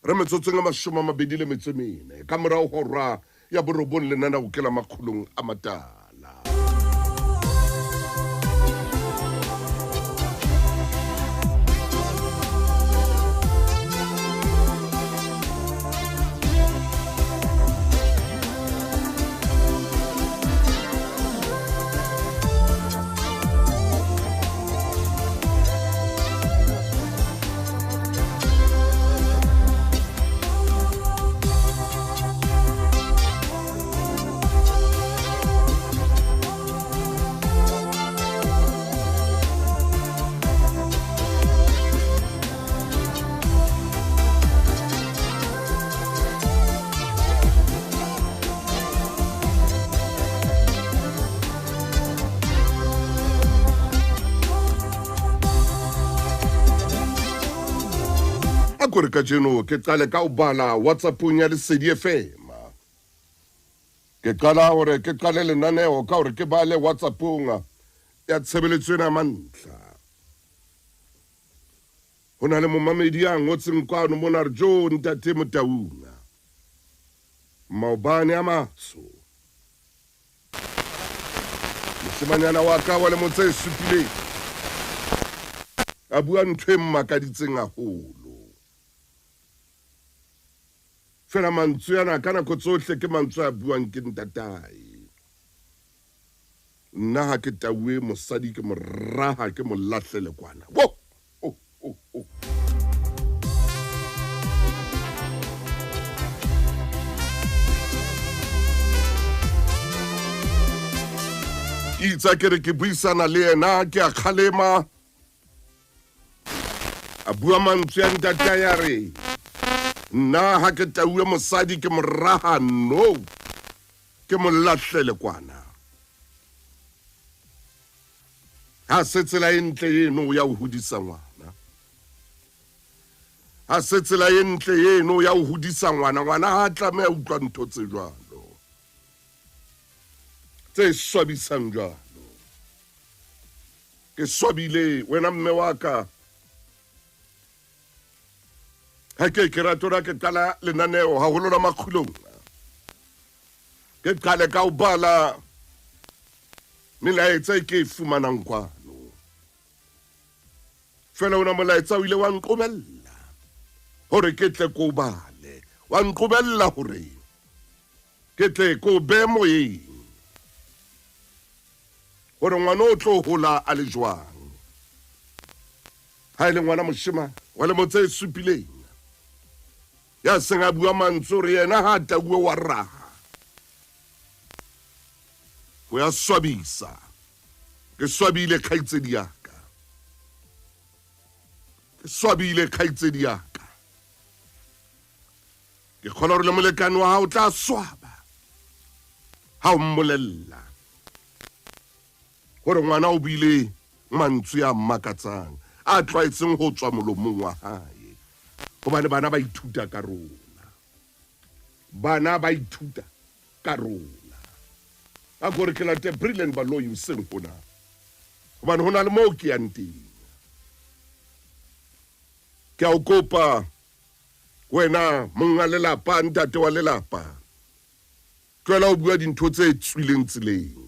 re metsotsong a mashome a mabedi le metso e mene ka morao hora ya borobong lenaneo ke la Makgulong A Matala. Kore ka jeno ke qale ka o bala WhatsAppong ya Lesedi FM. Ke qala hore ke qale lenaneo ka hore ke bale WhatsAppong ya tshebeletso ena mantla. Hona le momamedi a ngotseng kwano mona re jo ntate Motaunga. Maobane a matso. Mosimanyana wa ka wa le motse supile. A bua ntho e mmakaditseng haholo. Fela mantswe yana ka nako tsohle ke mantswe a buang ke ntatae. Nna ha ke tauwe mosadi ke moraha ke molahlele kwana. Wo! Itsa ke re ke buisana le yena ke a kgalema. A bua mantswe ya ntatae ya re nna ha ke tauwe mosadi ke moraha no ke molahlele kwana. Ha se tsela e ntle eno ya ho hodisa ngwana. Ha se tsela e ntle eno ya ho hodisa ngwana. Ngwana ha tlameha utlwa ntho tse jwalo, tse swabisang jwalo. Ke swabile wena mme wa ka. Ha ke ratora ke qala lenaneo haholo la Makgulong. Ke qale ka o bala melaetsa ke fumanang kwano. Fela una molaetsa o ile wa nqobella hore ke tle ko bale. Wa nqobella hore ke tle ko be moyeng. Hore ngwana o tlo hola a le jwang. Ha ile ngwana moshima wa le motse supileng. Ya senga bua mantsuri yena ha tauwe wa raha. Ho ya swabisa. Ke swabile khaitsedi ya ka. Ke swabile khaitsedi ya ka. Ke kgona hore le molekane wa hao tla swaba ha o mmolella hore ngwana o bile mantswe a mmakatsang a tlwaetseng ho tswa molomong wa hae. Hobane bana ba ithuta ka rona. Bana ba ithuta ka rona. A gore ke late brilliant baloyi seng hona. Hobane hona le moo ke yang teng. Ke a o kopa wena monga lelapa, ntate wa lelapa. Tlohela o bua dintho tse tswileng tseleng.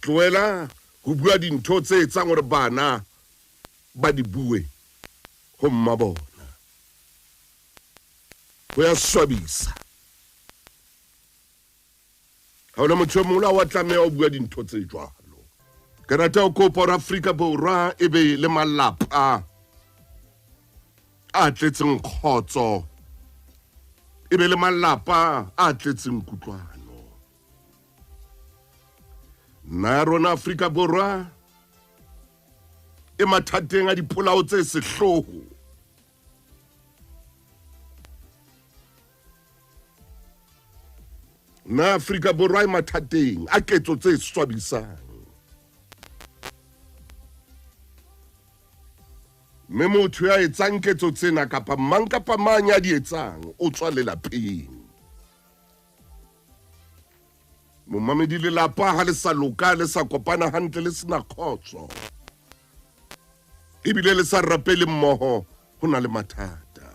Tlohela ho bua dintho tse etsang hore bana ba di bue ho mmabona. Ho ya swabisa. Ha ona motho e mong wa tlameha o bua dintho tse jwalo. Ke rata ho kopa hore Afrika Borwa e be le malapa a tletseng kgotso, e be le malapa a tletseng kutlwano. Nna rona Afrika Borwa e mathateng a dipolao tse sehloho. Na Afrika Borwa e mathateng a ketso tse swabisang. Mme motho ya etsang ketso tsena kapa mang kapa mang ya di etsang o tswa lelapeng. Momamedi lelapa ha le sa loka, le sa kopana hantle, le sena khotso. Ebile le sa rapele mmoho ho na le mathata.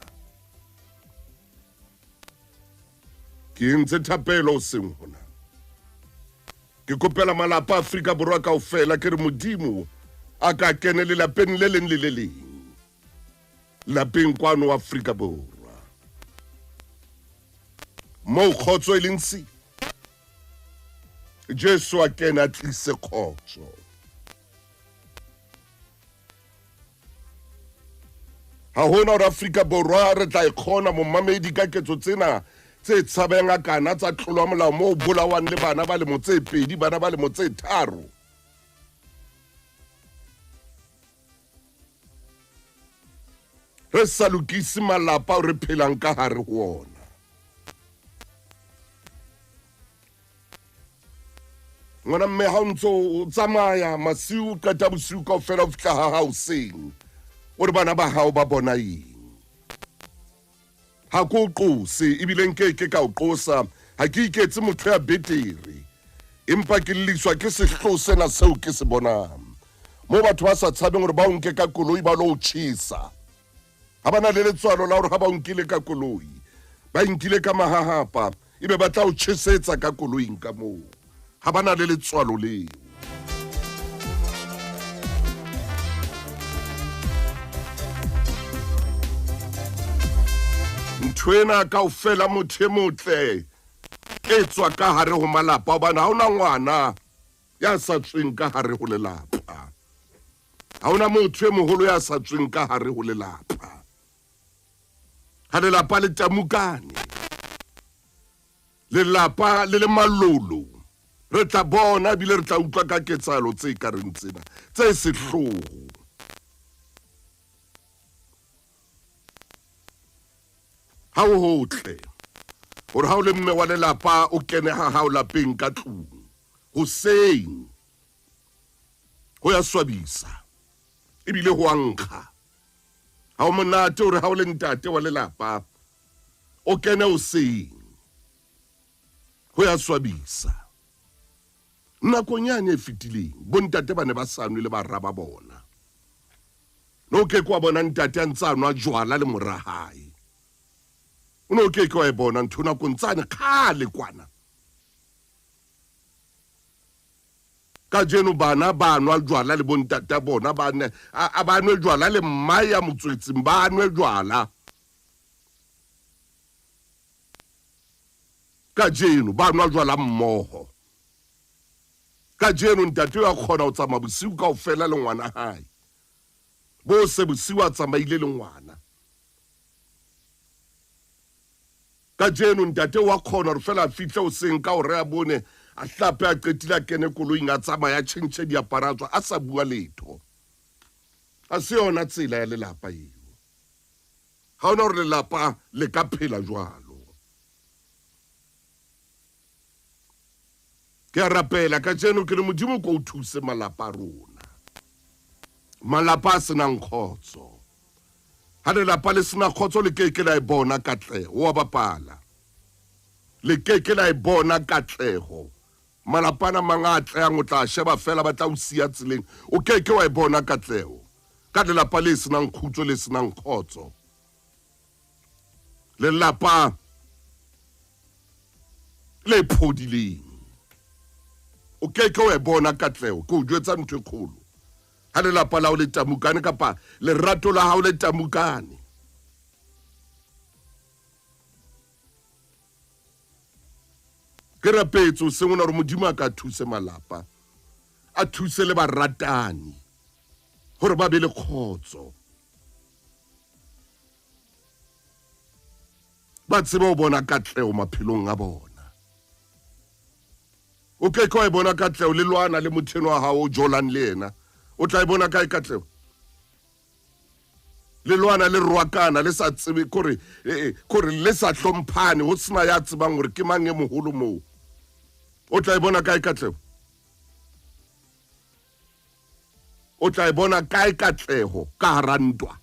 Ke ntse thapelo o seng hona. Ke kopela malapa a Afrika Borwa kaofela ke re Modimo a ka kenele lapeng le leng le le leng. Lapeng kwano wa Afrika Borwa. Mo khotso e leng si. Jesu a kena tlise khotso. Ha hona hore Afrika Borwa re tla ikgona mo mamedi ka ketso tsena tse tshabeng a kana tsa tlolo molao mo bolawan le bana ba le motse pedi bana ba le motse tharo. Re sa lokise malapa o re phelang ka hare ho ona. Ngwana mme ha ntso o tsamaya masiu ka bosiu kaofela o fihla ha hoseng o re bana ba hao ba bona eng. Ha ko qose ebile nke ka o qosa ha ke iketse motho ya betere empa ke liswa ke sehlo sena seo ke se bonang mo batho ba sa tshabeng hore ba o nke ka koloi ba lo tjhesa ha bana le letswalo la hore ha ba o nkile ka koloi ba nkile ka mahahapa ebe ba tla o tjhesetsa ka koloing ka moo ha bana le letswalo leo. Ntwena kaofela motho e motle ke tswa ka hare ho malapa bana ha ona ngwana ya sa tsweng ka hare ho lelapa. Ha ona motho e moholo ya sa tsweng ka hare ho lelapa. Ha lelapa le tamukane. Lelapa le le malolo. Re tla bona bile re tla utlwa ka ketsalo tse ka reng tsena tse sehloho. Ha o hotle hore ha o le mme wa lelapa o kene ha hao lapeng ka tlung hoseng ho ya swabisa ebile ho ankga. Ha o monate hore ha o le ntate wa lelapa o kene hoseng ho ya swabisa. Nakong yane e fetileng bontate ba ne ba sanwe le barra ba bona. No ke kwa bona ntate a ntsa nwa jwala le mora hae. Uno ke kwa e bona nthuna kontsane khale kwana. Ka jeno bana ba nwa jwala le bontate bona ba ne a ba nwe jwala le mmaya motswetsing ba nwe jwala. Ka jeno ba nwa jwala mmoho. Ka jeno ntate wa khona o tsama bosiu kaofela le ngwana hae. Bo se bosiu a tsamaile le ngwana. Ka jeno ntate wa khona re fela fihle o seng ka o re a bone a hlape a qetile a kene koloing a tsamaya tjhentjhe diaparatswa a sa bua letho. A se yona tsela ya lelapa eo. Ha ona hore lelapa le ka phela jwalo. Ke a rapela ka jeno ke re Modimo ko o thuse malapa a rona. Malapa a senang kgotso. Ha lelapa le sena kgotso le keke la e bona katleho wa bapala. Le keke la e bona katleho. Malapana mangata ya ngotla sheba fela ba tla o sia tseleng. O keke wa e bona katleho. Ka lelapa le senang khutso le senang kgotso. Lelapa le phodileng. O keke wa e bona katleho ko o jwetsa ntho e kgolo. Ha lelapa la o le tamukane kapa lerato la hao le tamukane. Ke rapetso se ngwana re Modimo a ka thuse malapa. A thuse le baratani hore ba be le kgotso. Ba tseba o bona katleho maphelong a bona. O keke wa e bona katleho le lwana le motheno wa hao o jolan le yena. O tla e bona kae katleho? Le lwana le rwakana le sa tsebe kore le sa hlomphane ho sena ya tsebang hore ke mang e moholo moo. O tla e bona kae katleho? O tla e bona kae katleho ka hara ntwa?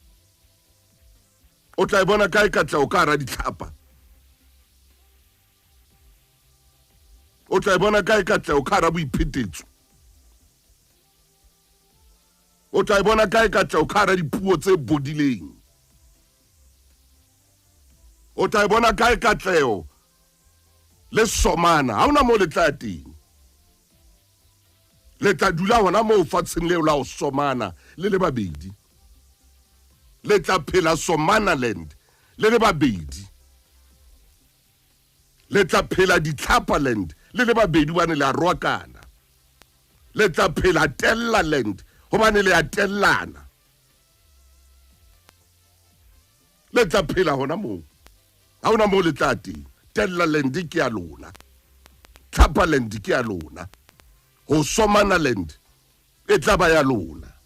O tla e bona kae katleho ka hara ditlhapa? O tla e bona kae katleho ka hara boiphetetso? O tla e bona kae katleho ka hara dipuo tse bodileng? o tla bona kae katleo le somana ha ona mo le tla teng le tla dula hona mo fatsheng leo la o somana le babedi le tla phela Somanaland le babedi le tla phela Ditlapaland le babedi bane le a roakana le tla phela Tellaland hobane le a tellana le tla phela hona mo ha ona mo le tla teng Tellaland ke ya lona Ditlapaland ke ya lona ho Somanaland e tla ba ya lona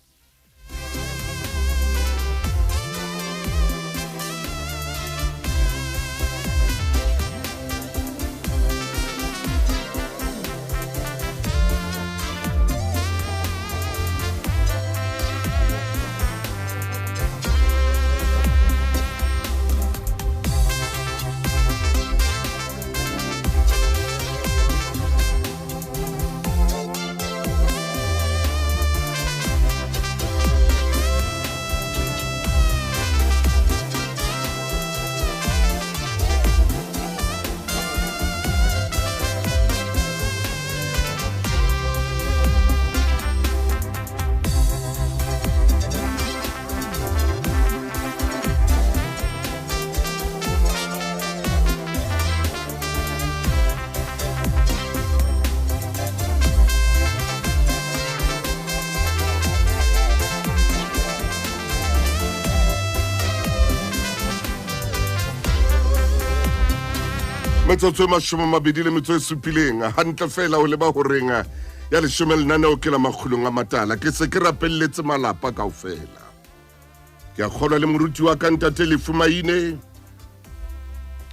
metsotso e 27 hantle fela o leba ho renga ya 14 ke la Makgulong A Matala ke se ke rapelletse malapa kaofela ke a kgolwa le moruti wa ka ntate Lefumaine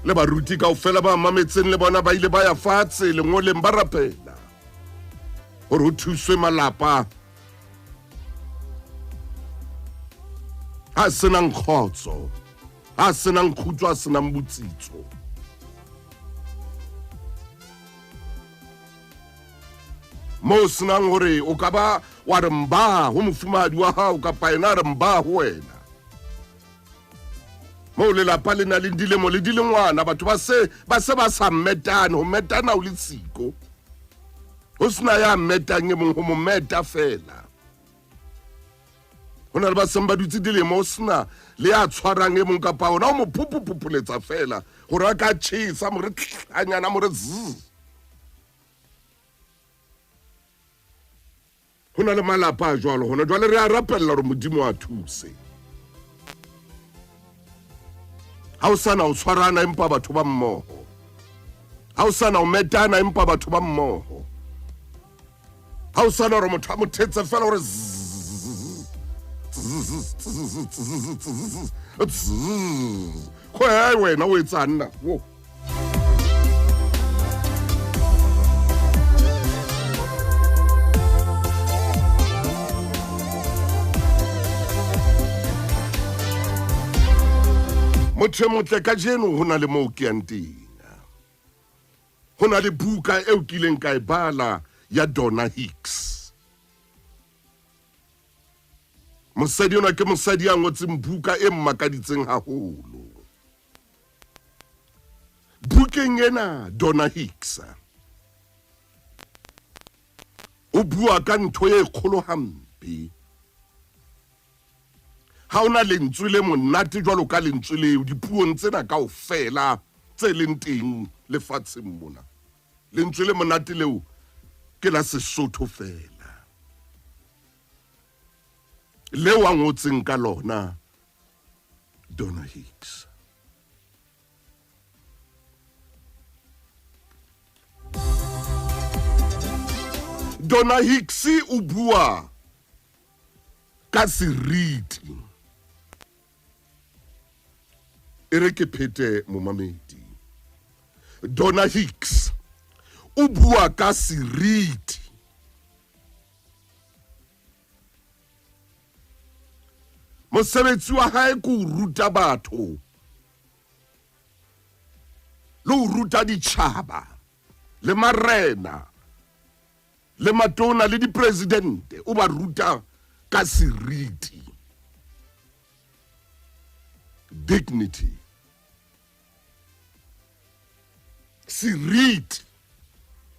le baruti kaofela ba mametseng le bona ba ile ba ya fatshe lengoleng ba rapela hore ho thuswe malapa ha senang khotso ha senang khutwa senang butsitso mo senang hore o ka ba wa re mba ho mofumadi wa hao ka paena re mba ho wena mo le lapa le na le dilemo le dilengwana batho ba se ba sa metana ho metana o le tsiko ho sna ya metang e mong ho mo meta fela hona le ba samba dutse dilemo sna le ya tshwarang e mong ka pa ona o mo phuphuletsa fela hore ka tshisa mo re anyana mo re hona le malapa jwalo hona jwale re a rapella hore modimo a thuse ha o sana o tshwarana empa batho ba mmoho ha o sana o metana empa batho ba mmoho ha o sana hore motho a mothetse fela hore khwe wena o etsana wo motho motle ka jeno hona le mo ke yang teng hona le buka e o kileng ka e bala ya Donna Hicks mosadi ona ke mosadi a ngotseng buka e mmakaditseng haholo bukeng ena Donna Hicks o bua ka ntho e kgolo hampe ha ona lentswe le monate jwalo ka lentswe le dipuong tsena kaofela tse leng teng lefatsheng mona lentswe le monate leo ke la Sesotho fela leo a ngotseng ka lona Donna Hicks Donna Hicks o bua ka seriti ere ke phete momamedi Donna Hicks o bua ka seriti mosebetsi wa hae ke o ruta batho le o ruta ditjhaba le marena le matona le di presidente o ba ruta ka seriti, dignity, seriti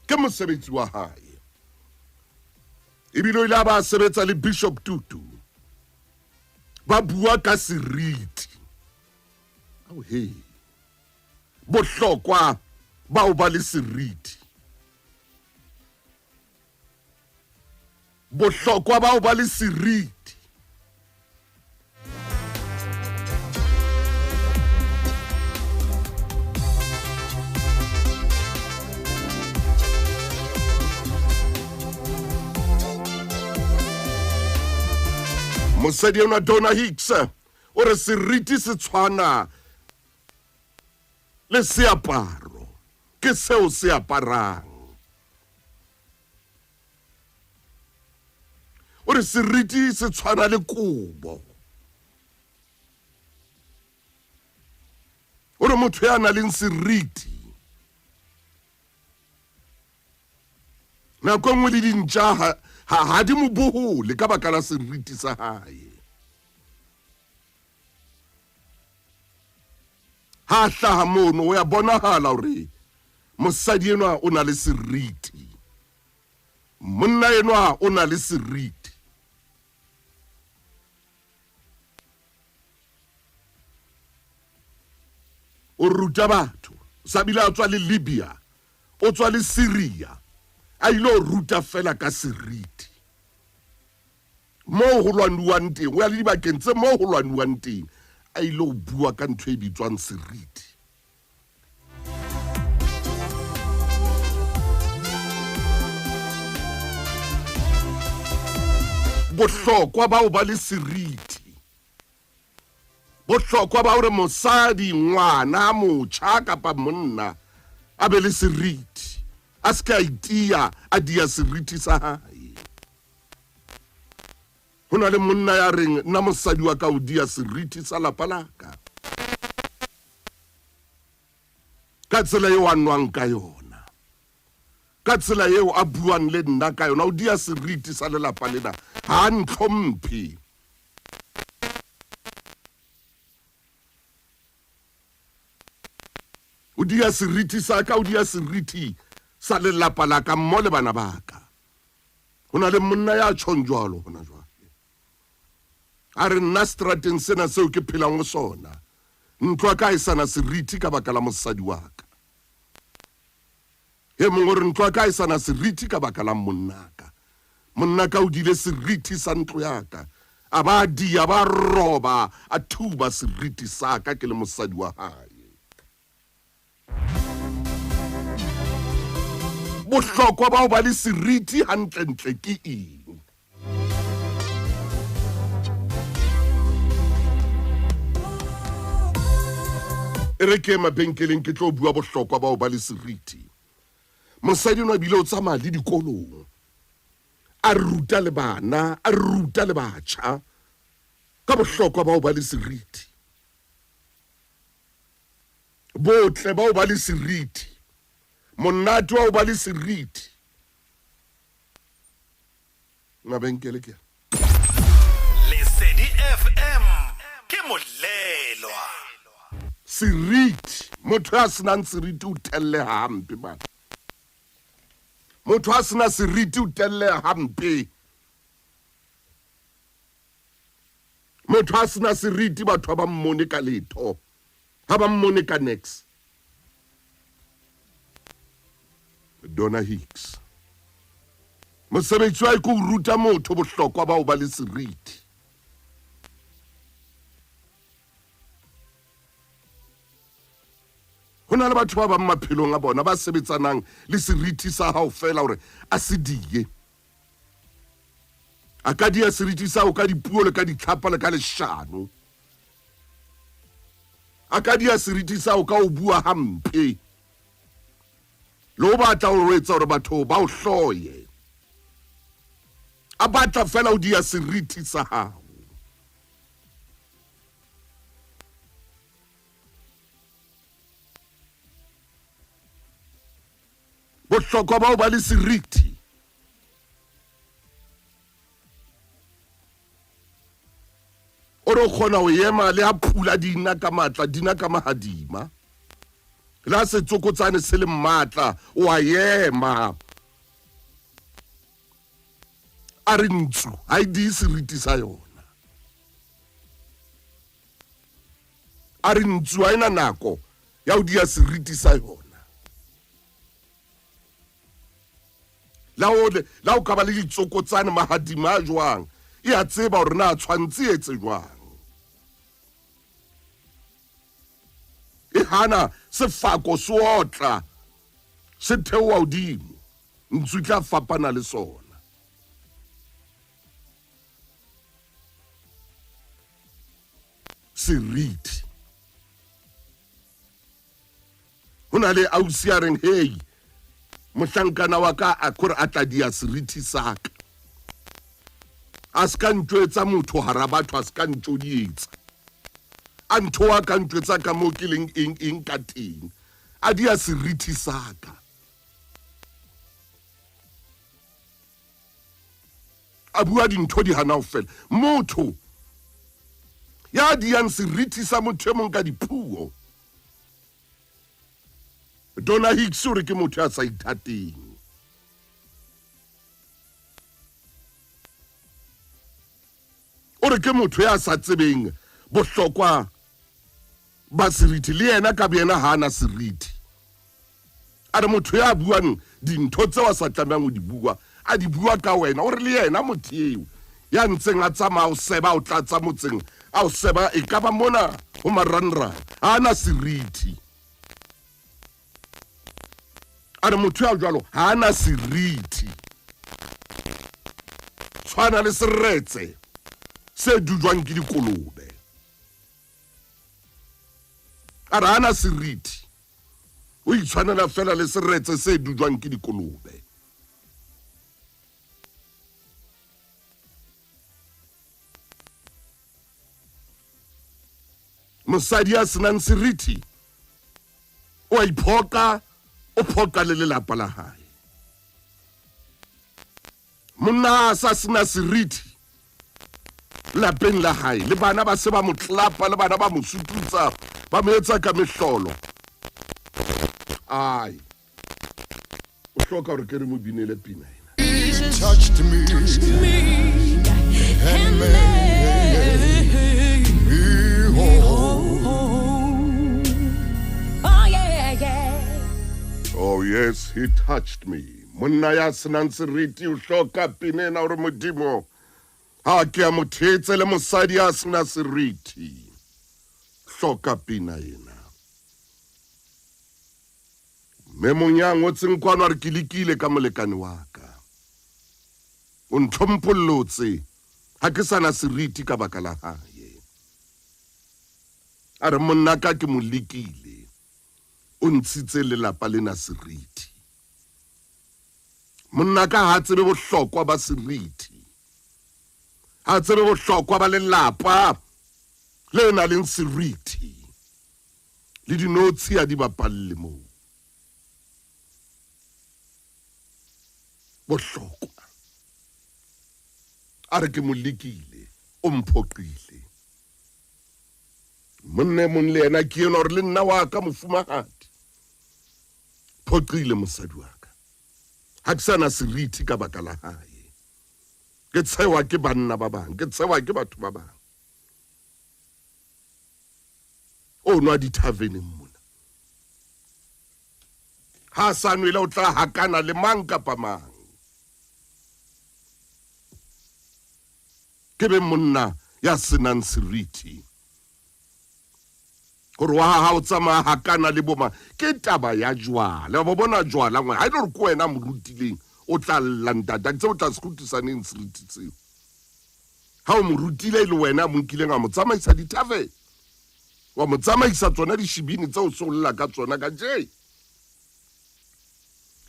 ke mosebetsi wa hae ebile o ile a ba sebetsa le Bishop Tutu ba bua ka seriti au he bohlokwa ba o ba le seriti bohlokwa ba o ba le seriti mosadi ona Donna Hicks o re seriti se tshwana le seaparo ke seo se aparang o re seriti se tshwana le kobo o re motho ya na leng seriti nako nngwe le dintja ha di mo bohole ka baka la seriti sa hae ha hlaha mono o ya bonahala hore mosadi enwa o na le seriti monna enwa o na le seriti o ruta batho sabila a tswa le Libya o tswa le Syria a ilo ruta fela ka seriti mo ho lwanuwang teng o ya le dibakeng tse mo ho lwanuwang teng a ilo bua ka ntho e bitswang seriti bohlokwa ba o ba le seriti bohlokwa ba hore mosadi ngwana motjha kapa monna a be le seriti a ska itia a dia seriti sa hae hona le monna ya reng nna mosadi wa ka o dia seriti sa lapa laka ka tsela eo a nwang ka yona ka tsela eo a buang le nna ka yona o dia seriti sa lelapa lena ha ntlhomphe o dia seriti sa ka o dia seriti sa lelapa la ka mmo le bana ba ka hona le monna ya tshonjwalo hona jwale a re nna strateng sena seo ke phelang ho sona ntwa ka e sana seriti ka baka la mosadi wa ka he mongwe re ntwa ka e sana seriti ka baka la monna ka o dile seriti sa ntlo ya ka a ba dia ba roba a thuba seriti sa ka ke le mosadi wa hae bohlokwa ba o ba le seriti hantlentle ke eng e re ke mabenkeleng ke tlo bua bohlokwa ba o ba le seriti mosadi no bile o tsamaya le dikolong a ruta le bana a ruta le batjha ka bohlokwa ba o ba le seriti botle ba o ba le seriti monate wa o ba le seriti mabenkele ke Lesedi FM ke molelwa seriti motho a senang seriti o telle hampe bana motho a sena seriti o telle hampe motho a sena seriti batho ba mmone ka letho ha ba mmone ka next Donna Hicks mosebetsi wa go ruta motho bohlokwa ba o ba le seriti hona le batho ba ba maphelong a bona ba sebetsanang le seriti sa hao fela hore a se die a ka dia seriti sa o ka dipuo le ka ditlhapa le ka leshano a ka dia seriti sa o ka o bua hampe lo batla o etsa hore batho ba o hloye a batla fela o dia seriti sa hao bohlokwa ba o ba le seriti o re kgona ho ema le ha pula dina ka matla dina ka mahadima la setsokotsane se le matla wa yema a re ntsu ha di seriti sa yona a re ntsu a ina nako ya o dia seriti sa yona la o ka ba le ditsokotsane mahadima a jwang e a tseba hore na tshwantse etse jwang e hana sefako se otla se theoa hodimo ntsu tla fapana le sona seriti hona le ausi a reng hey mohlankana wa ka a kore a tla dia seriti saka a ska ntwetsa motho hara batho a ska ntjodietsa a ntho wa ka ntwetsa ka mo ke leng eng ka teng a dia seriti saka a bua dintho di hana ho fela motho ya diang seriti sa motho mong ka dipuo dona Hicks o re ke motho ya sa ithateng o re ke motho ya sa tsebeng bohlokwa ba seriti le yena ka bena hana seriti a re motho ya buang dintho tse wa sa tlameang ho di bua a di bua ka wena o re le yena motho eo ya ntseng a tsamaya o seba o tlatsa motseng a o seba e ka ba mona ho maranrang hana seriti a re motho ya jwalo hana seriti tshwana le seretse se dujwang ke dikolobe a re hana seriti o itshwanela fela le seretse se dujwang ke dikolobe mosadi ya senang seriti o a iphoka o phoka le lelapa la hae monna sa sena seriti lapeng la hae le bana ba se ba mo tlapa le bana ba mo suputsa ba mo etsa ka mehlolo ai o hloka hore ke re mo binele pina ena touched me and made me whole. Oh yeah, yeah. oh yes he touched me monna ya senang seriti o hloka pina ena hore modimo ha ke a mothetse le mosadi ya sena seriti hloka pina ena me monyang o tsengkwana re kilikile ka molekane wa ka o ntlhomphollotse ha ke sana seriti ka baka la hae a re monna ka ke mo lekile o ntshitse lelapa lena seriti monna ka ha tsebe bohlokwa ba seriti ha tsebe bohlokwa ba lelapa le na leng seriti le dinotshi a di bapalle moo bohlokwa a re ke mo lekile o mphoqile monne mon le yena ke yena hore le nna wa ka mofumahadi phoqile mosadi wa ka ha ke sana seriti ka baka la hae ke tsewa ke banna ba bang ke tsewa ke batho ba bang o nwa di-taveneng mona ha sa nwele o tla hakana le mang kapa mang ke be monna ya senang seriti gore wa ha o tsamaya hakana le boma ke taba ya jwala ba bona jwala ngwana ha ile re ko wena mo rutileng o tla landata ke tse o tla se khutisaneng seriti tseo ha o mo rutile le wena mo nkileng a mo tsamaisa dithavene wa mo tsamaisa tsona dishibini tseo se o lla ka tsona ka je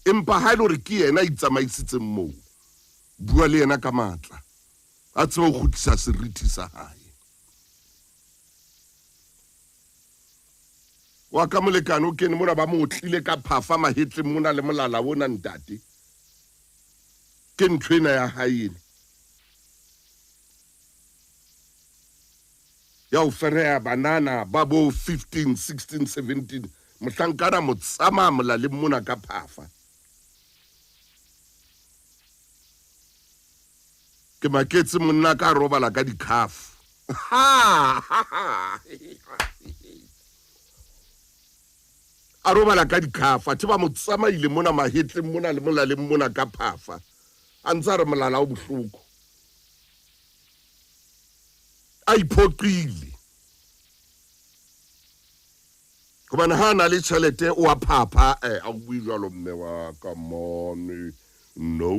empa ha ile re ke yena itsamaisitseng moo bua le yena ka matla a tsebe go khutisa seriti sa hae wa ka molekane o kene mona ba mo tlile ka phafa mahetle mona le molala bona ntate ke nthwena ya hae ya o ferea banana ba bo 15 16 17 mohlankana mo tsama molaleng mona ka phafa ke maketse monna ka robala ka dikhafu a robala ka dikhafa thiba mo tsamaile mona mahetleng mona le molaleng mona ka phafa a ntse re molala o bohloko a iphoqile Kubana hana le tšhelete o a phapha a bue jalo mme wa ka mone no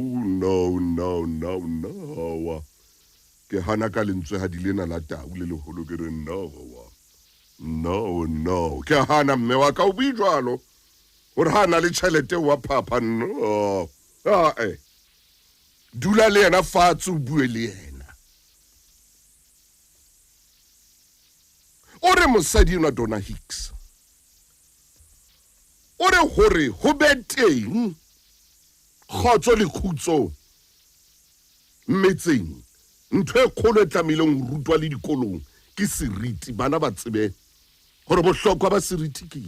ke hana ka lentswe ha dilena la tau le leholo ke re no ke hana mme wa ka o bue jalo gore hana le tšhelete o a phapha no dula le yena fatshe o bue le yena o re mosadi yona Donna Hicks o re hore ho beteng khotso le khutso metseng ntho e kholo e tlamileng rutwa le dikolong ke seriti bana ba tsebe gore bohlokwa ba seriti ke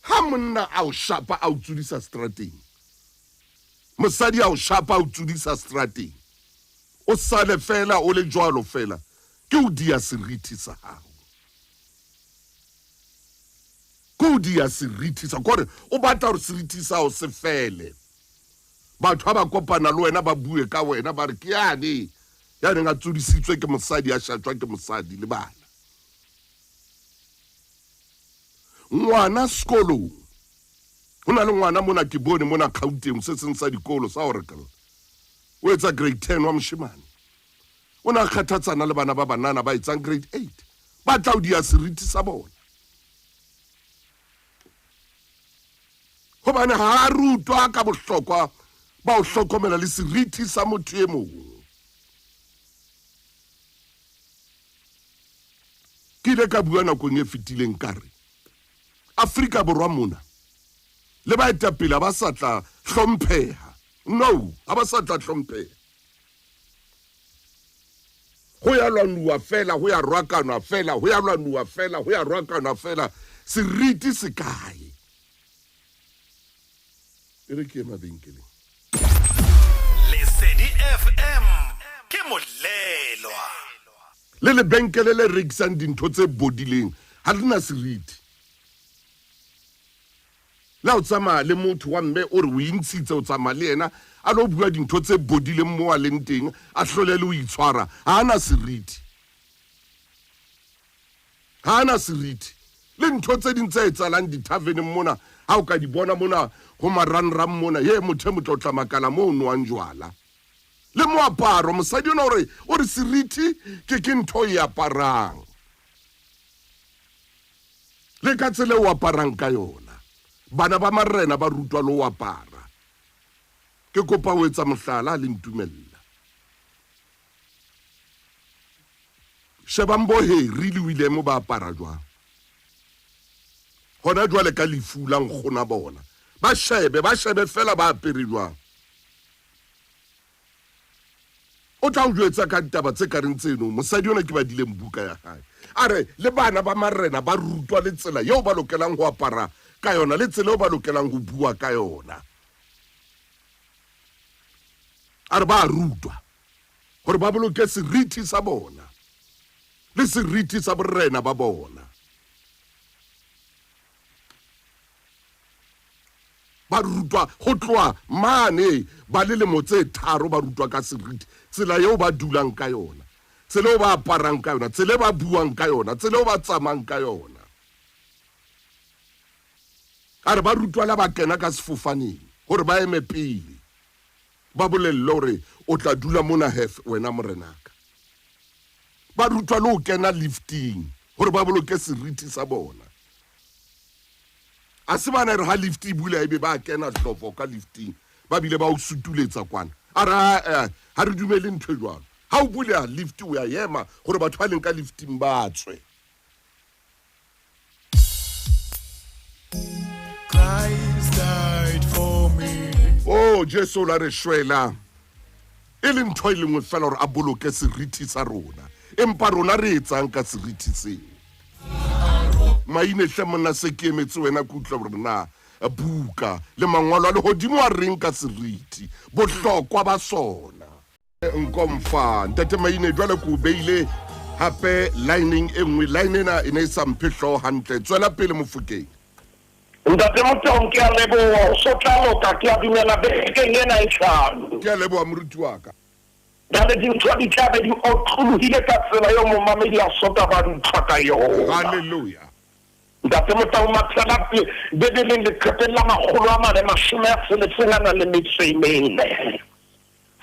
ha monna a o shapa a o tsudisa strateng mosadi a o shapa a o tsudisa strateng o sale fela o le jwalo fela ke o dia seriti sa hao Kudi ya seriti sa gore o batla gore seriti sa o se fele batho ba kopana le wena ba bue ka wena ba re ke yane ya nga tsudisitswe ke mosadi a shatwa ke mosadi le bana ngwana skolo hona le ngwana mona ke bone mona Gauteng se seng sa dikolo sa Oracle o etsa grade 10 wa moshimane ona kgathatsana le bana ba banana ba etsang grade 8 ba tla o dia seriti sa bona Hobane ha rutwa ka bohlokwa ba o hlokomela le seriti sa motho e mong ke ile ka bua nakong e fetileng kare Afrika Borwa mona le ba etapela ba sa tla hlompheha no ha ba sa tla hlompheha ho ya lwanwa fela ho ya rwakanwa fela ho ya lwanwa fela ho ya rwakanwa fela seriti se kae Lesedi FM ke molelwa le lebenkele le rekisang dintho tse bodileng ha lena seriti la o tsama le motho wa mme o re o intshitse o tsama le yena a lo bua dintho tse bodileng mo a leng teng a hlole le o itshwara ha ana seriti le ntho tse ding tse etsalang di tavern mona ha o ka di bona mona ho maranram mona ye motho motlotla makala mo noang jwala le moaparo mosadi ona o re seriti ke ntho e aparang le ka tsela o aparang ka yona bana ba marena ba rutwa le o apara ke kopa o etsa mohlala le ntumella shebambo he really William ba apara jwa hona jwale ka lefulang gona bona ba shebe fela ba aperilwa o tla o jwetsa ka ditaba tse ka reng tseno mosadi ona ke ba dileng buka ya hae are le bana ba marena ba rutwa le tsela yo ba lokelang go apara ka yona le tsela yo ba lokelang go bua ka yona are ba rutwa gore ba boloke seriti sa bona le seriti sa borena ba bona ba rutwa go tloa mane ba le motse tharo ba rutwa ka seriti tsela yo ba dulang ka yona tsela yo ba aparang ka yona tsela ba buang ka yona tsela yo ba tsamang ka yona are ba rutwa la ba kena ka sefofaneng gore ba eme pele ba bolelle gore o tla dula mona hef wena morenaka ba rutwa le o kena lifting gore ba boloke seriti sa bona a se bana re ha lifti bula ebe ba kena hlofo ka lifting ba bile ba o sutuletsa kwana ara ha re dumele ntwe jwalo ha o bula lift o ya yema gore batho ba leng ka lifting ba tswe Christ died for me. oh Jesu la re shwela e leng ntho e lengwe fela gore a boloke seriti sa rona empa rona re etsang ka seriti seo maine hle monna se ke emetse wena ke utlwa gore na buka le mangwalo a le godimo a reng ka seriti bohlokwa ba sona nkomfa ntate maine jwale ko beile hape lining e nngwe line ena e ne e sa mphehlo hantle tswela pele Mofokeng. Ntate Motong ke a leboha so tlaloka ke a dumela bekeng ena e hlano Ke a leboha moruti wa ka. dale dintho di tlabe di otlolohile ka tsela yo momamedi a sota ba ntshwa ka yona. Hallelujah. Ntate Motong Matala Bebeleng leqepeng la 464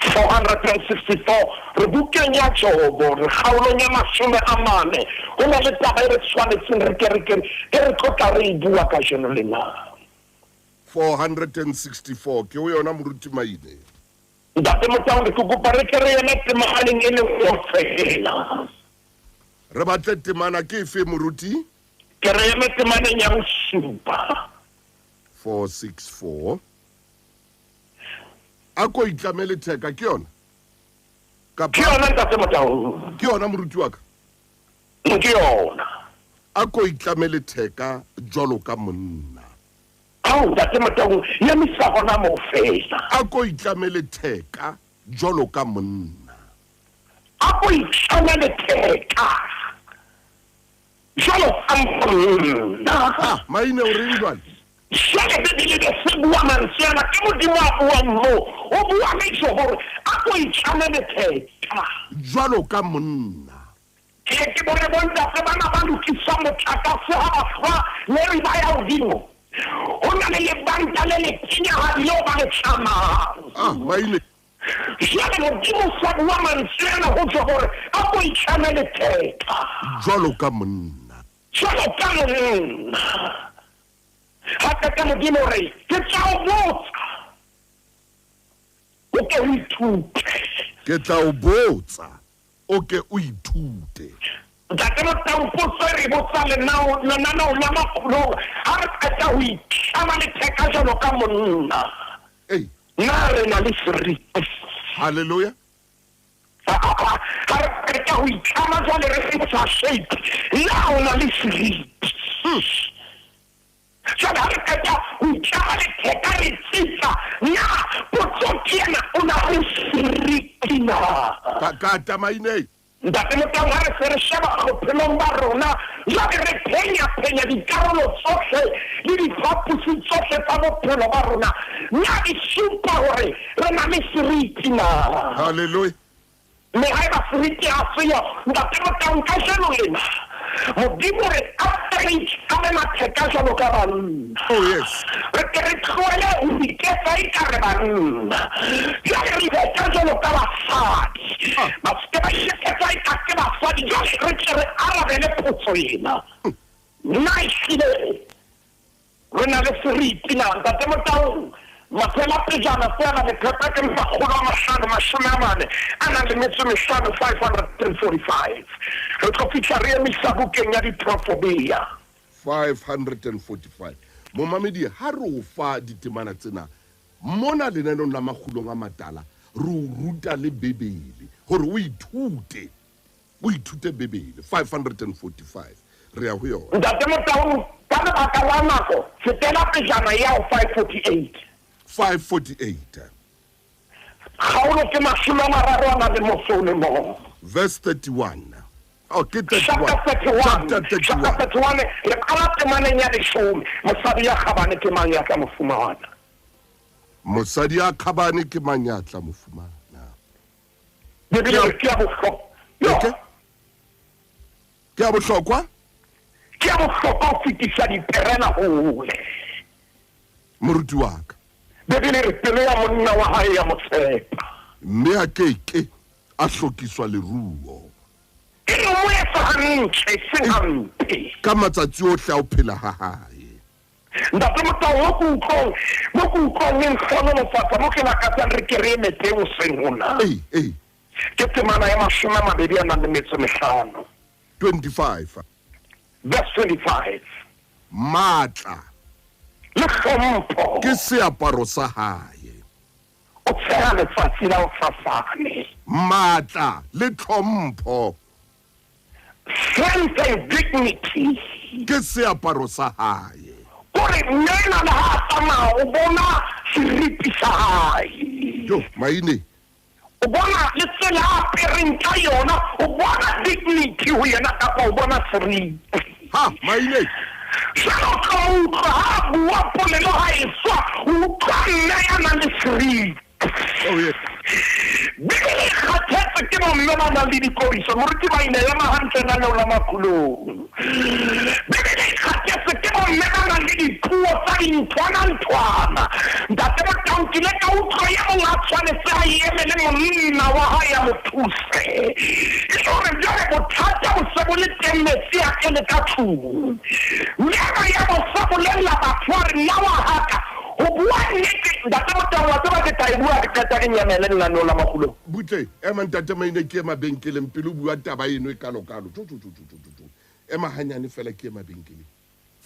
464 re bukeng ya Jobo re kgaolong ya 40 ho na le taba e re tshwanetseng re tlotla re e bua ka jeno lena 464 ke o yona moruti maine. Ntate Motong ke kopa re ke re ene temahaneng e le fela Re batle temana ke efe moruti? ke re ene temaneng ya bosupa 464 ako itlamele theka ke yona ke yona Ntate Motong ke yona moruti wa ka. ke yona Ako itlamele theka jwalo ka monna. au Ntate Motong ya misa gona mo fela Ako itlamele theka jwalo ka monna. ako itlamele theka jalo amfuna Maine o reng jwale? Jale Bebele de se bua mantsiana ke modimo a buang mo o bua metso gore ako itlamele theka Jwalo ka monna. ke bone bontate bana ba lokisa motlakase ha ba fa le riba ya hodimo ho na le lebanta le le pinyahadi leo ba le tlamang Maine jale modimo sa bua mantsiana ho tswa gore ako itlamele theka jwalo ka monna. jalo ka monna hata ka modimo re ke tla o botsa o ke o ithute Ke tla o botsa o ke o ithute. Ntate Motong potso e re botsa lenaneo la Makgulong ha re qeta ho itlhama le theka jalo ka monna Hey, na re na le seriti hallelujah. ha re qeta ho itlhama jwale re sa shape na o na le seriti jwale ha re qeta ho itlhama le theka le tsitsa na potso ke ena o na le seriti na Ka tamaine. Ntate Motong ha re se re sheba bophelong ba rona jwale re phenya dikarolo tsohle le diphapusi tsohle tsa bophelo ba rona na di supa hore re na le seriti na Hallelujah. mme ha eba seriti ha seyo Ntate Motong ka jeno lena modimo re apere ka matheka jwalo ka banna Oh yes. re ke re tlohele ho iketsa ekare banna jwale re iketsa jwalo ka basadi ba se ba iketsa ekare basadi jwale re ke re arabele potso ena nna ehlile re na le seriti na Ntate Motong Matela pejana fela le pepa ke 545 ana le metso 545 re tlo fitla re emisa bukeng ya diprofobia 545 momamedi ha re o fa ditemana tsena mona lenanong la Makgulong A Matala re o ruta le Bebele gore o ithute Bebele 545 re ya ho yona. Ntate Motong ka lebaka la nako fetela pejana ya 548 548 kgaolo ke 30 verse 31. Okay, chapter 31 chapter 31 le qala temaneng ya 10 mosadi ya kgabane ke mang ya tla mofumana mosadi ya khabane ke manyatla mofumana. Bebele ke a bohlokwa Ke a bohlokwa ke a bohlokwa ho fetisa diperena hole moruti wa ka. Bebele re pele ya monna wa hae ya motshepa Mme a keke a hlokiswa leruo ke mo etsa hantle se hampe ka matsatsi ohle a o phela ha hae. Ntate Motong mo ku utlwang nkgono mofatsa mo ke lakatsang re ke re emetse o seng hona ke temana ya 25 25 verse 25 matla le hlompho ke seaparo sa hae. o tsaya lefatshe la o fafane Matla le tlhompho strength and dignity ke seaparo sa hae kore nena le ha tsamaya o bona seriti sa hae yo maine o bona le tsela a apereng ka yona o bona dignity ho yena kapa o bona seriti ha maine jalo ka utlwa ha bua polelo ha e swa o utlwa nna ya nang le seriti oh yes Bibele khathetse ke bomme ba nang le dikoriso moruti ba ina ya mahantle na la Makgulong Bibele khathetse ke bomme ba nang le dipuo tsa dinthwana ntate ba tankile ka utlwa ya o nga tshwanetse a emele monna wa hae ya mothuse ke gore jale bothata bo se bo le teng metsi a kele ka tlung mme ya bo se bolela batho ba re nna wa haka o bua nnete ntate motangwa tse ba ke ta e bua ke qeta ke nyamele lenaneo la Makgulong butle ema ntate maine ke mabenkeleng pele o bua taba eno e kalokalo ema hanyane fela ke mabenkeleng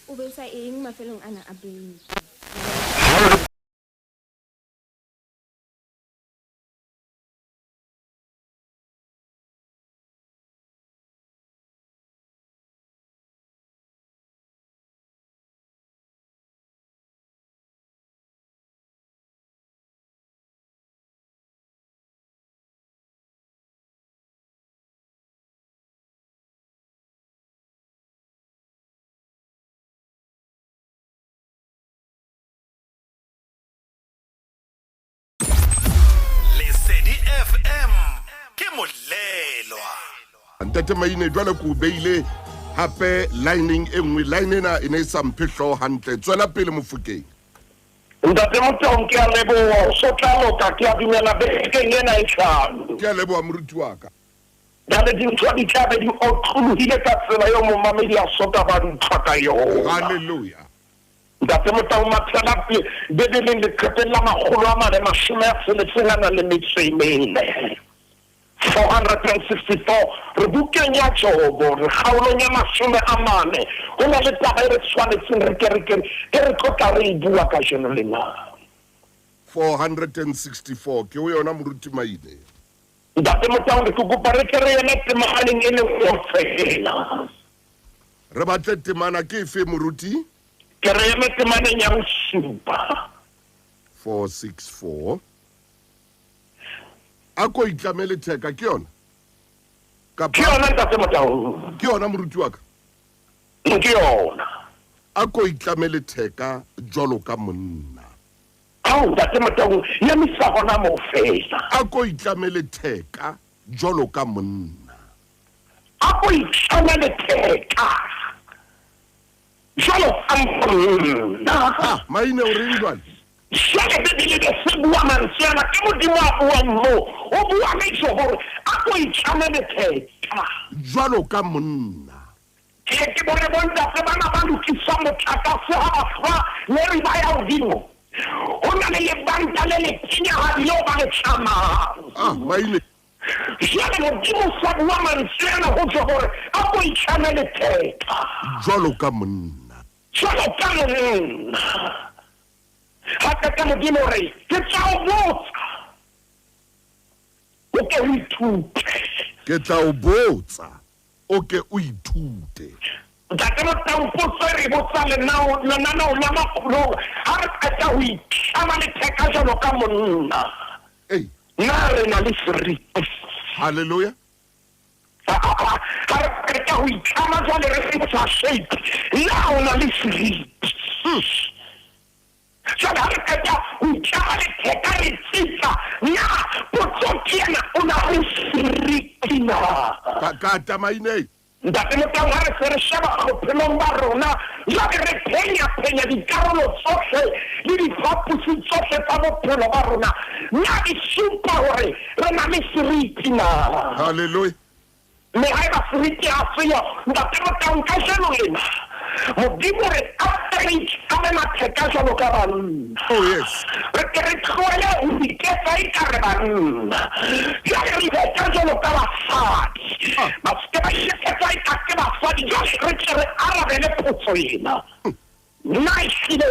o be sa eng mafelong ana a beng FM ke molelwa ntate maine jwale ko beile hape lining e nngwe line ena e ne sa mphehlo hantle tswela pele mofukeng ntate motong ke a leboha so tlalo ka ke a dumela beke ena e tlhano ke a leboha moruti wa ka dale dintho di tlabe di otlologile ka tsela yo momamedi a soka ba ntshwa ka yona haleluya ntate motong matsela bebeleng leqepeng la 464 re bukeng ya Jobo re kgaolong ya 40 ho na le taba e re tshwanetseng re tlotla re e bua ka jeno lena 464 ke o yona moruti maine ntate motang ke kopa re ke re ene temaneng e le fela re batle temana ke efe moruti ke re ene temaneng ya bosupa 464 ako itlamele theka ke yona ke yona ntate motang ke yona moruti wa ka ke yona ako itlamele theka jwalo ka monna au ntate motang ya misa gona mo fela ako itlamele theka jwalo ka monna ako itlamele theka jwalo ka monna maine o reng jwale Jale bebele de se bua mansiana ke modimo a bua mo o bua metso gore a go itlamele theka jwalo ka monna ke bone bonta se bana ba lokisa motlakase ha ba fa le re ba ya godimo o na le lebanta le le tsenya ha dilo ba le tsamang maine jale modimo sa bua mansiana go tswa gore a go itlamele theka jwalo ka monna haka ka modimo re ke tla o botsa o ke o ithute ke tla o botsa o ke o ithute ntate motampotso re botsa lenaneo la Makgulong ha re qeta ho itlama le theka jalo ka monna na re na le seriti haleluya ha re qeta ho itlama jalo re sa shape na o na le seriti Jala ha re qeta ho itlama le theka le tsitsa na potso ke ena o na le seriti na ka tamaine ntate motang ha re se re sheba bophelong ba rona la re phenya dikarolo tsohle le diphapusi tsohle tsa bophelo ba rona na di supa hore re na le seriti na haleluya me ha ba seriti a seyo ntate motang ka jeno lena modimo re apere kame matheka jalo ka banna yes re ke re tlohele ho iketsa e ka re banna jale re iketsa jalo ka basadi ba se ba iketsa e ka ke basadi jale re ke re arabele potso ena nna ehlile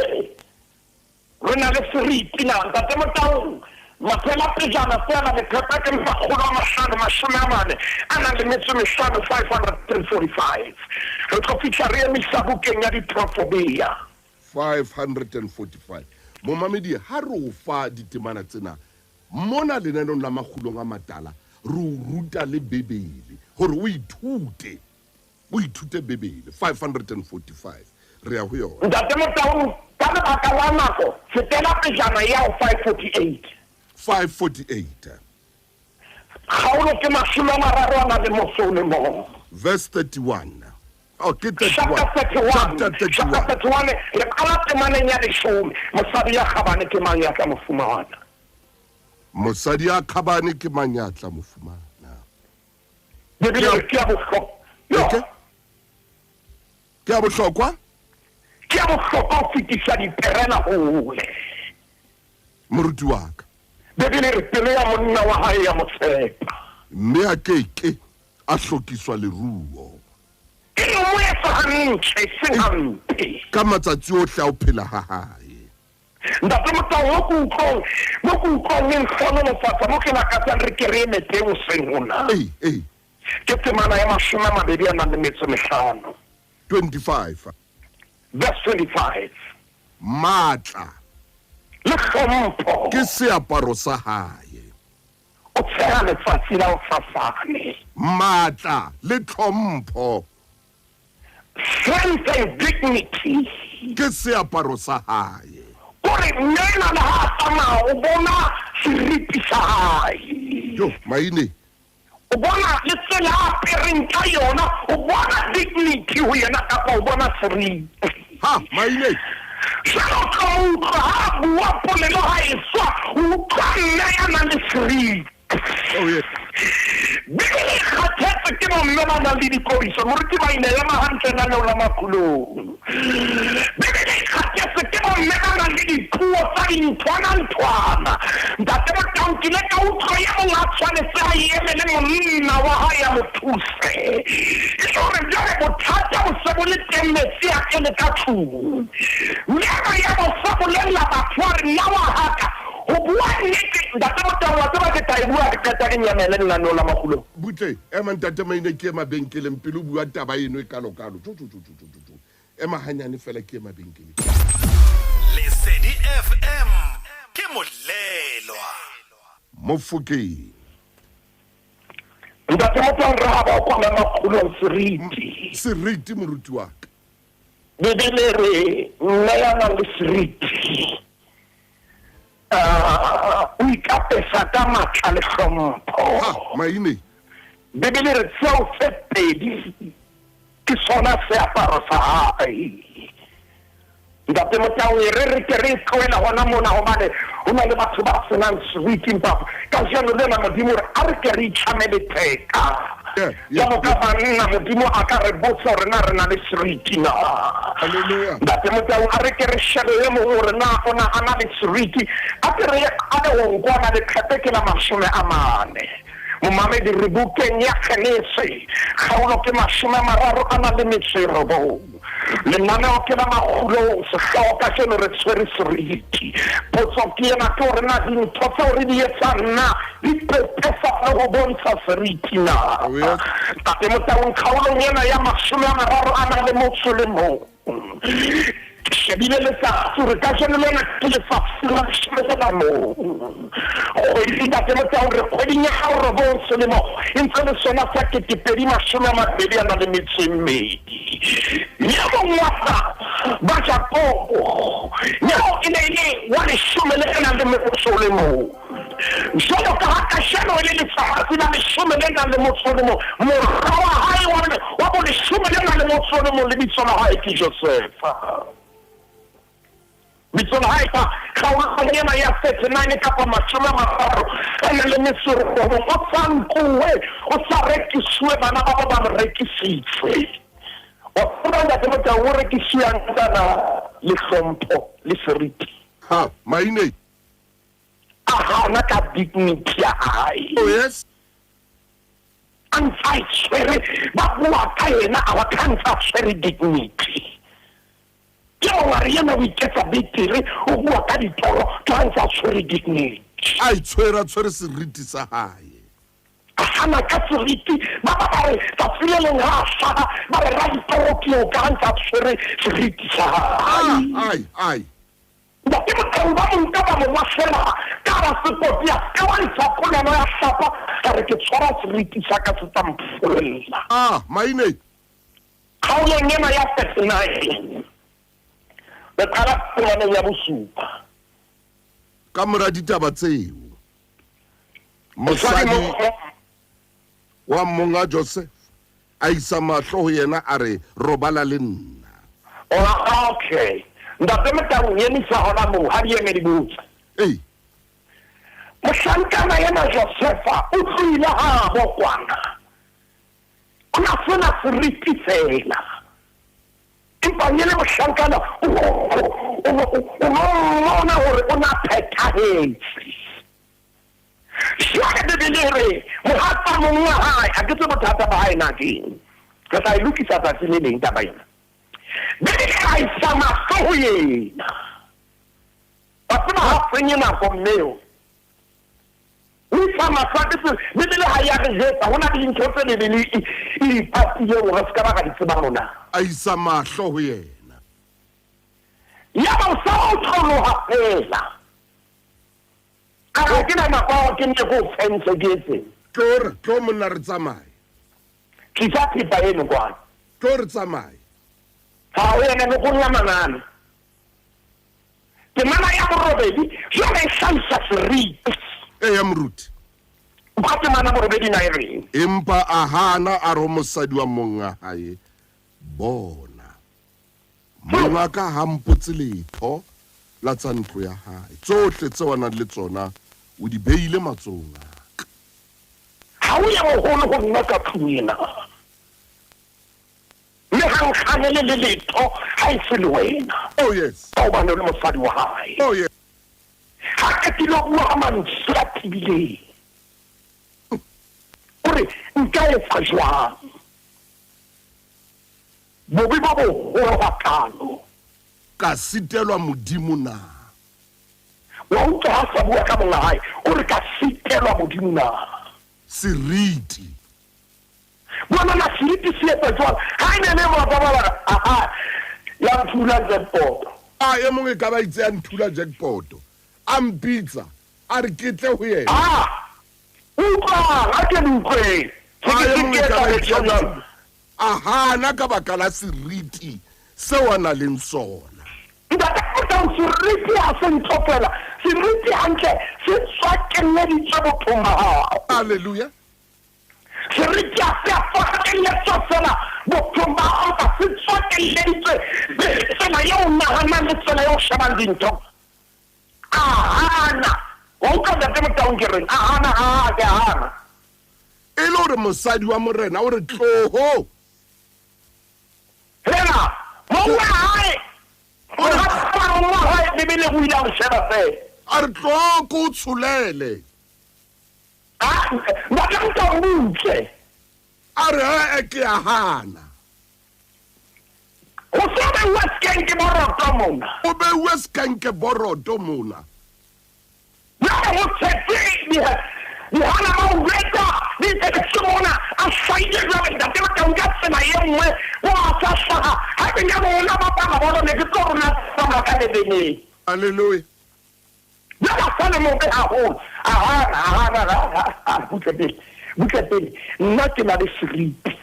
re na le seriti na ntate motang Matela pejana fela le phepha ke Makgulong A Matala mashome a mane a nang le metso e mehlano 545 re tlo fihla re emisa bukeng ya diprofobia 545 momamedi ha re o fa ditemana tsena mona lenanong la Makgulong A Matala re o ruta le bebele hore o ithute bebele 545 re ya ho yona ntate Motaung ka lebaka la nako fetela pejana ya 548 kgaolo ke mashome a mararo a nang le motso le mong verse 31 okay, chapter 31 le kala temaneng ya leshome mosadi ya kgabane ke mang ya tla mofumana mosadi ya khabane ke manyatla mofumana bebele ke ya bohlokwa ke ya bohlokwa ke ya bohlokwa ho fetisa diperela hole moruti wa ka bebele re pele ya monna wa hae ya motshepa mme a keke a hlokiswa leruo ke mo etsa hantle seng hampe ka matsatsi ohle a o phela ha hae ntate Motaung mo ku utlwang e nkgonolofatsa mo ke lakatsang re ke re eme teng seng hona ke temana ya mashome a mabedi a nang le metso mehlano 25 verse 25 matla le hlompho ke seaparo sa hae o tsheha lefatshe la ho fafane matla le tlhompho strength and dignity ke seaparo sa hae kore nena le ha tsamaya o bona seriti sa hae yo maine o bona le tsela a apereng ka yona o bona dignity ho yena kapa o bona seriti ha maine jalo ka utlwa ha bua polelo ha e swa o utlwa nna ya nang le seriti oh yes bebele e kgathetse ke bomme ba nang le dikoriso moruti ba inelema hantle naneo la Makgulong bebele e kgathetse ke bomme ba nang le dipuo tsa dinthwana ntate Motaung kile ka utlwa ya mong a tshwanetse a eme le monna wa hae ya mo thuse e hore jwale bothata bo se bo le teng metsi a kene ka tlung mme ya bo se bolella batho ba re nna wa haka ho bua nnete ntate Motaung wa tseba ke ta e bua ke qeta ke nyamele lenaneo la Makgulong butle ema ntate maine ke mabenkeleng pele o bua taba eno e kalokalo ema hanyane fela ke mabenkeleng Lesedi FM ke molelwa Mofokeng ntate Motaung re ha ba kwa Makgulong seriti moruti wa ka bebele re nna ya nang le seriti o ikapesa ka matla le hlompho maine bebele re tseo tse pedi ke sona seaparo sa hae ntate Motaung re ke re tlohela hona mona hobane ho na le batho ba senang seriti empa ka jalo lena Modimo re a re ke re itjhamele theka jalo ka banna Modimo a ka re botsa hore na re na le seriti na Hallelujah. ntate Motaung a re ke re shebe ye mongwe hore na ona a na le seriti a ke re a le ho nkwana le kgepeke la mashome a mane momamedi re bukeng ya Genese kgaolo ke mashome a mararo a nang le metso e robong lenaneo ke la Makgulong sehlooho ka jeno re tshwere seriti potso ke ena ke hore na dintho tseo re di etsang na di pepesa le ho bontsha seriti na ntate Motaung kgaolong ena ya mashome a mararo a nang le motso le mong shebile letsatsi re ka jeno lena ke lefatshe la leshome la moo kgwedi ntate Motaung re kgweding ya hao robong selemo e ntse le sona sa 2020 a nang le metso e mmedi nyako ngwaga ba Jakobo nyako e ne e le wa leshome le nang le motso le moo jwalo ka ha kasheno e le letsatsi la leshome le nang le motso le moo morwa wa hae wa bo leshome le nang le motso le moo lebitso la hae ke Josefa bitso la hae ka kgaolong ena ya 39 kapa mashome a mararo a nang le metso e robong o sa nkuwe o sa rekiswe bana ba ba rekisitswe o tseba ntate Motaung o rekisiwang kana le hlompho le seriti ha maine a hana ka dignity ya hae oh yes ntsa tshwere ba bua ka yena a wa kantsa tshwere dignity ke o ngare yena o iketsa betere o bua ka ditoro ka ntsa tshwere dignity a itshwera seriti sa hae Hana ka seriti ba re ta fileleng ha sa ba re ra ditoroki o ka ntsa tshwere seriti sa hae ai ba ke mo ba mo ka ba mo fela ka ba se kopia ka wa ntsa kona no ya sapa ka re ke tshwara seriti sa ka se tampolella maine ha o yena ya personal ba kala pona ya bosupa ka mora ditaba tseo mosadi wa monga Joseph a isa mahlo ho yena a re robala le nna okay ndate meta o yemisa hona mo ha di emedi butsa mohlankana yena Josefa o tlile ha bo kwana ona fona seriti fela empa yele mohlankana ona hore ona phethahetse Shaka de delivery, Mohata Munga High, I get to Tata by Nagin. Because I look at that in the Tabayan. Then I sama Soye. But not bringing up from Mail. We found my practices, little higher than I want to be interested in Patio was Kavaka Sabana. a isa mahlo ho yena Yama Sao Tolo I can have a can you go fence against him. tlo monna re tsamaye Kisaki by anyone. tlo re tsamaye How are you going to man? The man I have already, you may sense as read. ya moruti What the man already nairing. empa a hana a ro mosadi wa monga hae bona monga ka hampotse letho la tsa ntlo ya hae tsohle tse wana le tsona o di beile matsonga How are you going to knock up Queen? Mehan Hanele Lito, I feel Wayne. oh yes Oh, I know Mosadu High. oh yes Hakatilo Woman Slaply. Nkae fajwa Bobi babo wakano ka sitelwa modimo na wa uto hasa bua ka monga hae o re ka sitelwa modimo na seriti bona na seriti se etsa jwang ha ene le mo babala ya mfula jackpot e mongwe ka ba itse a nthula jackpot a mpitsa a re ke tle ho yena utlwa a ke utlwe a hana ka baka la seriti seo a na leng sona ntate o tla seriti a se ntlopela seriti hantle se tswakeleditse bophong ba hao halleluja seriti a se afakeletse fela bophong ba hao ba se tswakeleditse tsela eo nahanang le tsela eo shebang dintho a hana wa utlwa ntate motaong ke reng a hana ke hana e le gore mosadi wa morena o re tloho hela monga hae monga hae bebele go ile a sheba fela a re tloho ko o tsholele ntate motaong butle a re ke a hana o sebe wa skenke boroto mona o beuwe sekanke boroto mona ya mo tsetse di hana mo weta di tsetse mona a saide la ntate motaong ka tsena ye nngwe wa sa sa ha ke nya bona ba pa bona ne ke tsona ba ka le bene halleluja ya ba sana mo be haholo buketele nna ke na le seriti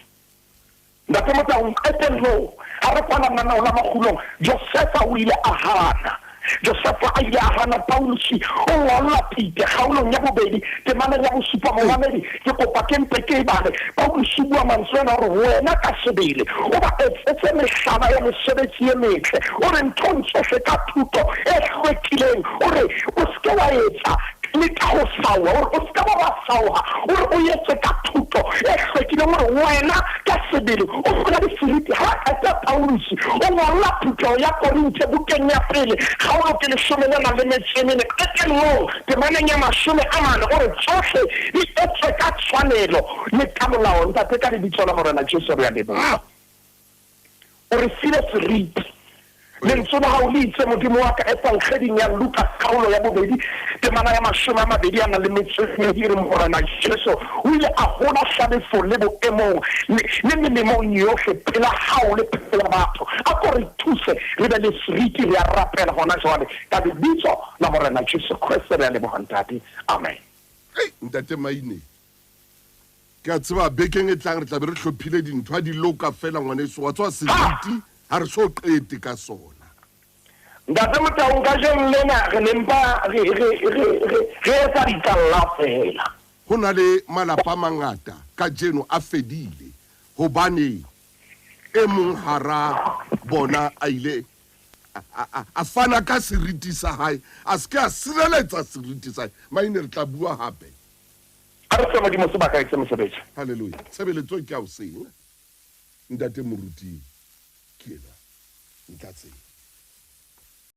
ntate motaong etelo ha re kwana nna ona Makgulong Josefa o ile a hana Josefa a ile a hana Paulusi o ngolla phite kgaolong ya bobedi temana ya bosupa mohamedi ke kopa ke mpe ke bale Paulusi bua manswena hore wena ka sebele o ba etse mehlala ya mosebetsi e metle o re ntho se ka thuto e hlwekileng o re o ske wa etsa le ka go sawa o ska ba sawa o yetse ka thuto e hlwekileng gore wena ka sebele o kgona le seriti ha ka tsa Paulusi o ngolla thuto ya Korinthe bukeng ya pele kgaolo ke lesome le na le metšhenene ke mo temaneng ya masome a mane gore tsohle di etswe ka tshwanelo le ka molao ntate ka lebitso la morena Jesu re a leboga o re file seriti lentswe la hao le itse modimo wa ka epankgeding ya Luka karolo ya 2 temana ya 20 re morena Jesu o ile a bona hlabefo le boemong le melemong yohle pela hao le pela batho a ko re thuse re be le seriti re a rapela hona jwale ka lebitso la morena Jesu Kriste re a leboga ntate amen. Ntate Maine ke a tseba bekeng e tlang re tla be re hlophile dintho di loka fela ngwaneso wa tswa seriti ha re so qete ka sona. Ntate Motaung ka jeng lena re lempa re etsa ditalla fela. Ho na le malapa a mangata ka jeno a fedile hobane e mong hara bona a ile a fana ka seriti sa hae a se ka sireletsa seriti sa hae. Maine re tla bua hape. A re tsema di mo sebaka e mosebetsi. Haleluya. Tshebeletso ke a o seng. Ntate moruti ke ena. Ntatse.